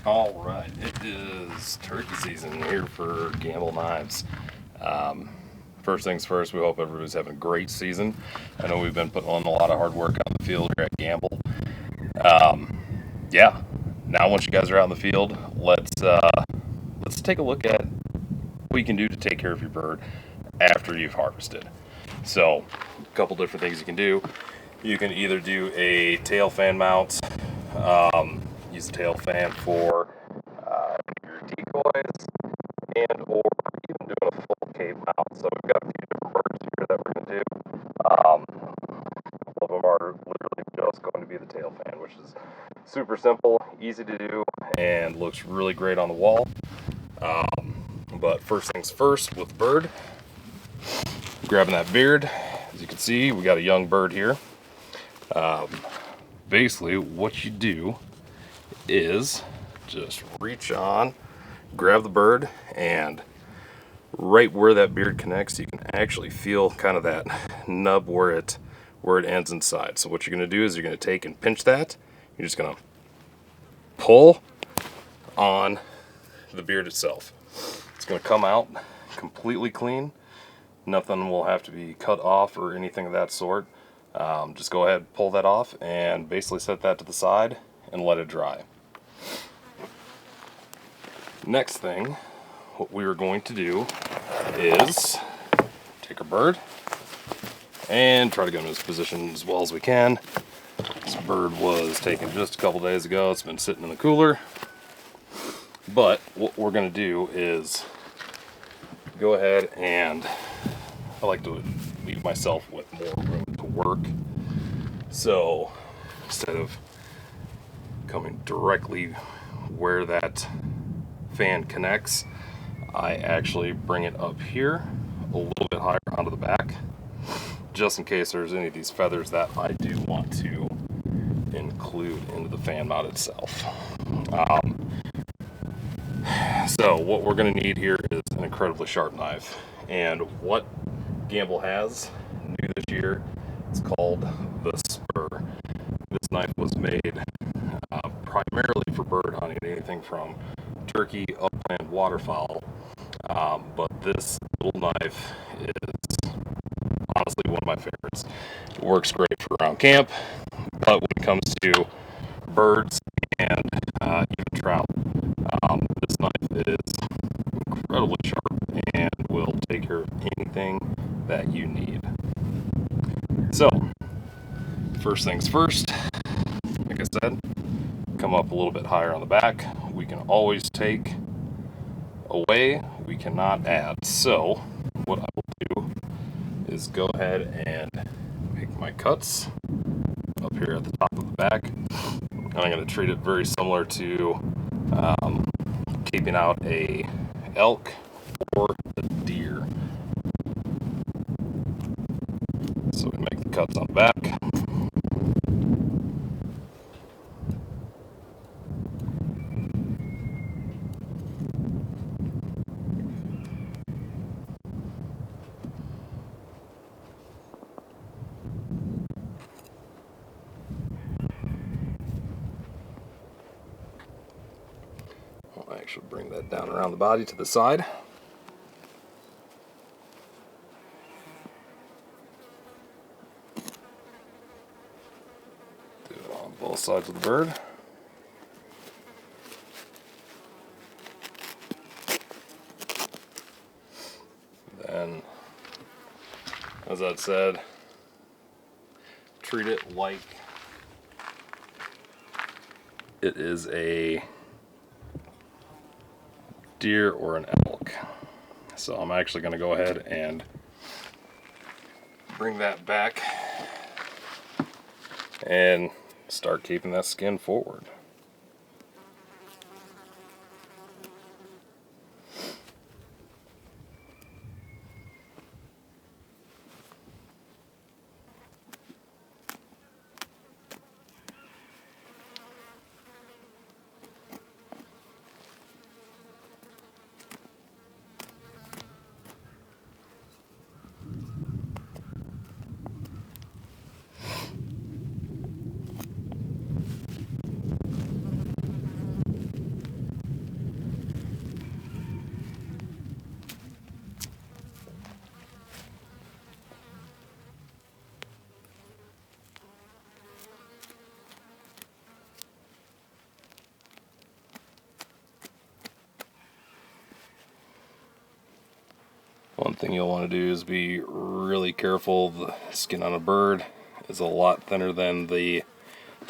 All right, it is turkey season here for Gambl Knives. Um, First things first, we hope everybody's having a great season. I know we've been putting on a lot of hard work on the field here at Gambl. Um, yeah, now once you guys are out in the field, let's take a look at what you can do to take care of your bird after you've harvested. So, a couple different things you can do. You can either do a tail fan mount, use the tail fan for your decoys, and or even doing a full cave mount. So we've got a few different birds here that we're going to do. A couple of them are literally just going to be the tail fan, which is super simple, easy to do, and looks really great on the wall. But first things first with bird, grabbing that beard. As you can see, we got a young bird here. Basically, what you do is just reach on, grab the bird, and right where that beard connects, you can actually feel kind of that nub where it ends inside. So what you're going to do is you're going to take and pinch that. You're just going to pull on the beard itself. It's going to come out completely clean. Nothing will have to be cut off or anything of that sort. Just go ahead, pull that off, and basically set that to the side and let it dry. Next thing, what we are going to do is take our bird and try to go into this position as well as we can. This bird was taken just a couple days ago. It's been sitting in the cooler. But what we're going to do is go ahead and I like to leave myself with more room to work. So instead of coming directly where that fan connects, I actually bring it up here a little bit higher onto the back, just in case there's any of these feathers that I do want to include into the fan mount itself. So what we're going to need here is an incredibly sharp knife, and what Gambl has new this year, it's called the Spur. This knife was made primarily for bird hunting, anything from turkey, upland, waterfowl. But this little knife is honestly one of my favorites. It works great for around camp, but when it comes to birds and even trout, this knife is incredibly sharp and will take care of anything that you need. So, first things first, like I said, come up a little bit higher on the back. We can always take away, we cannot add. So, what I will do is go ahead and make my cuts up here at the top of the back. And I'm going to treat it very similar to keeping out a elk or a deer. So we make the cuts on the back. I'll actually bring that down around the body to the side. Do it on both sides of the bird. Then, as I said, treat it like it is a deer or an elk. So I'm actually going to go ahead and bring that back and start keeping that skin forward. One thing you'll want to do is be really careful. The skin on a bird is a lot thinner than the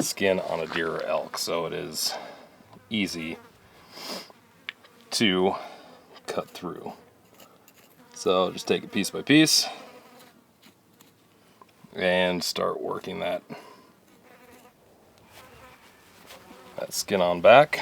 skin on a deer or elk, so it is easy to cut through. So just take it piece by piece and start working that skin on back.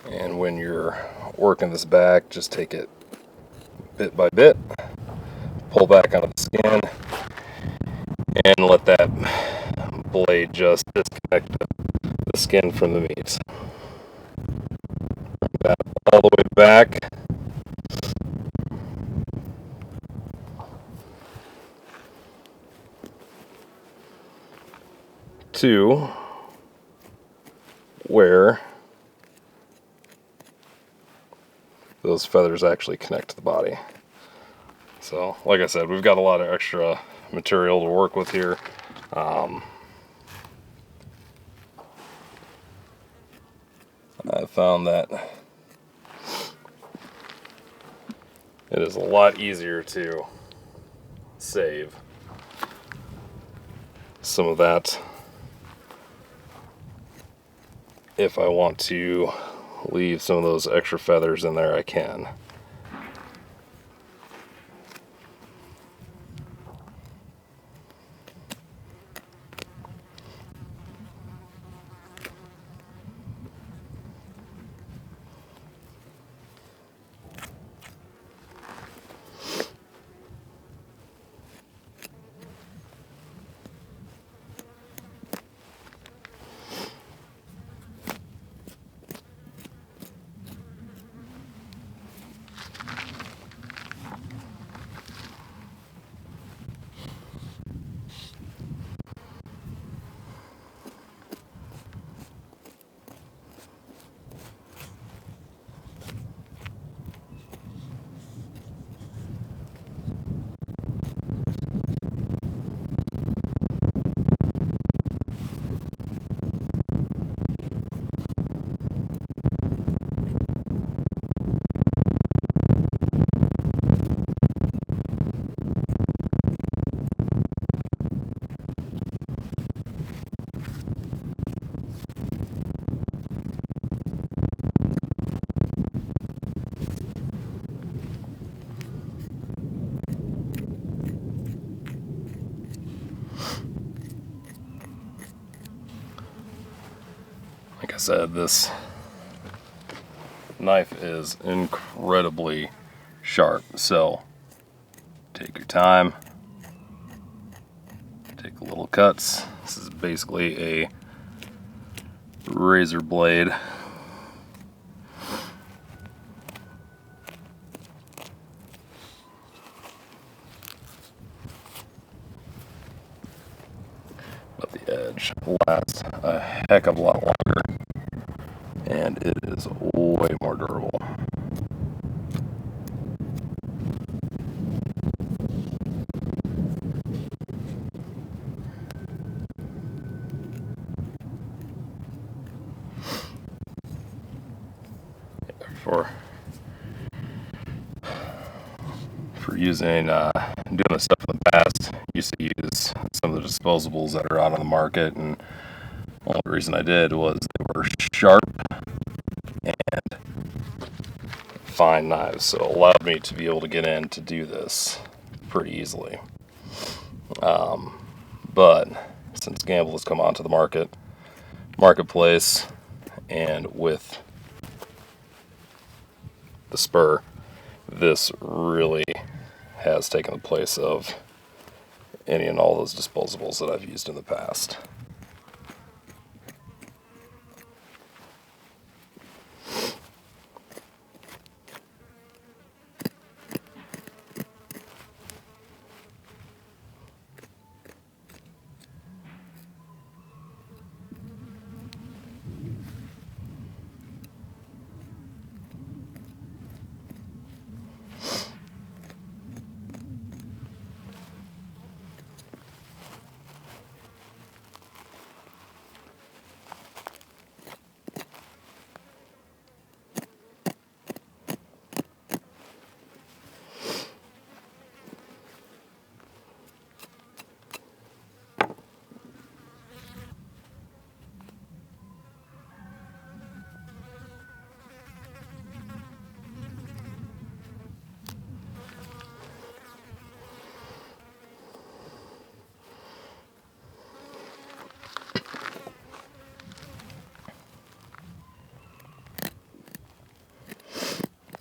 And when you're working this back, just take it bit by bit, pull back out of the skin, and let that blade just disconnect the skin from the meat. Bring that all the way back. To where those feathers actually connect to the body. So, like I said, we've got a lot of extra material to work with here. I found that it is a lot easier to save some of that if I want to leave some of those extra feathers in there. I can. said, this knife is incredibly sharp, so take your time, take little cuts. This is basically a razor blade. But the edge lasts a heck of a lot longer, and it is way more durable. For using doing this stuff in the past, used to use some of the disposables that are out on the market, and the only reason I did was they were sharp and fine knives, so it allowed me to be able to get in to do this pretty easily. But since Gambl has come onto the marketplace, and with the Spur, this really has taken the place of any and all those disposables that I've used in the past.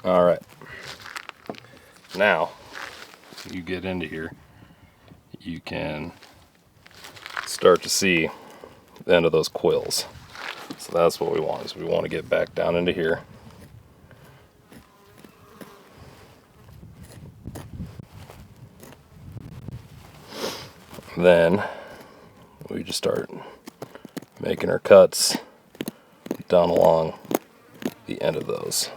All right, now you get into here, you can start to see the end of those quills. So that's what we want, is we want to get back down into here. Then we just start making our cuts down along the end of those.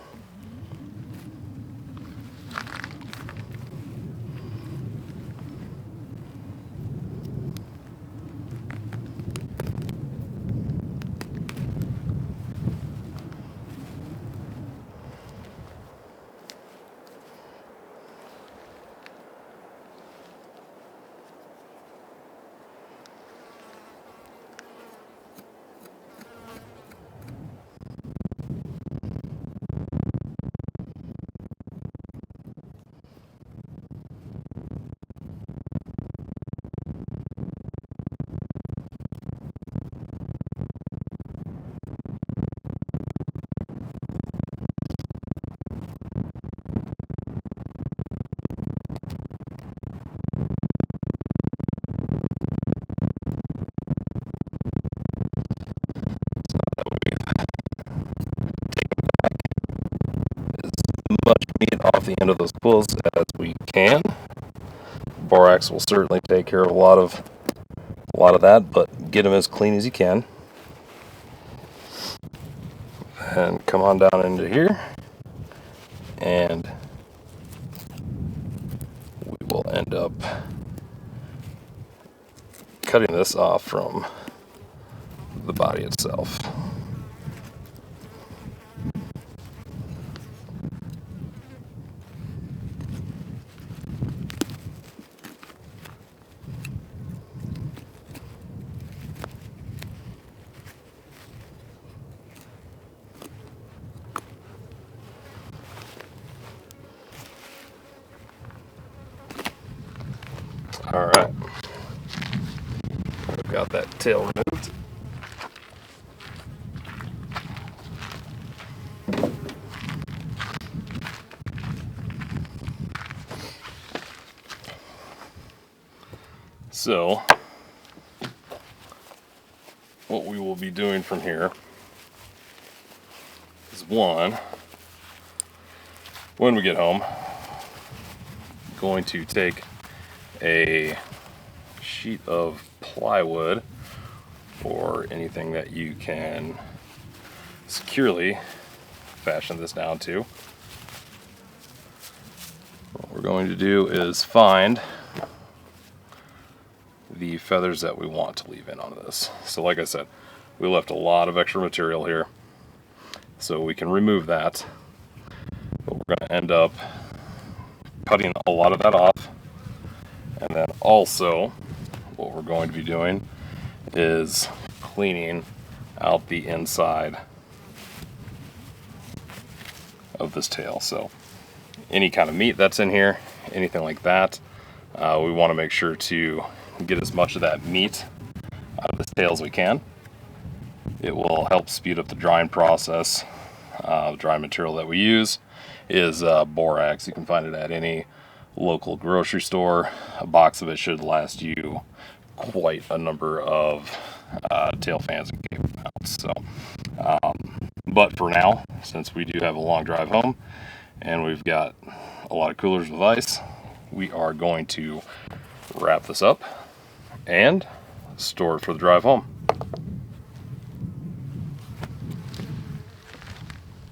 Much meat off the end of those quills as we can. Borax will certainly take care of a lot of that, but get them as clean as you can. And come on down into here, and we will end up cutting this off from the body itself. All right, we've got that tail removed. So what we will be doing from here is, one, when we get home, going to take a sheet of plywood or anything that you can securely fashion this down to. What we're going to do is find the feathers that we want to leave in on this. So like I said, we left a lot of extra material here, so we can remove that, but we're going to end up cutting a lot of that off. And then also what we're going to be doing is cleaning out the inside of this tail. So any kind of meat that's in here, anything like that, we want to make sure to get as much of that meat out of this tail as we can. It will help speed up the drying process. The drying material that we use is borax. You can find it at any local grocery store. A box of it should last you quite a number of tail fans and cable mounts. So, but for now, since we do have a long drive home and we've got a lot of coolers with ice, we are going to wrap this up and store it for the drive home.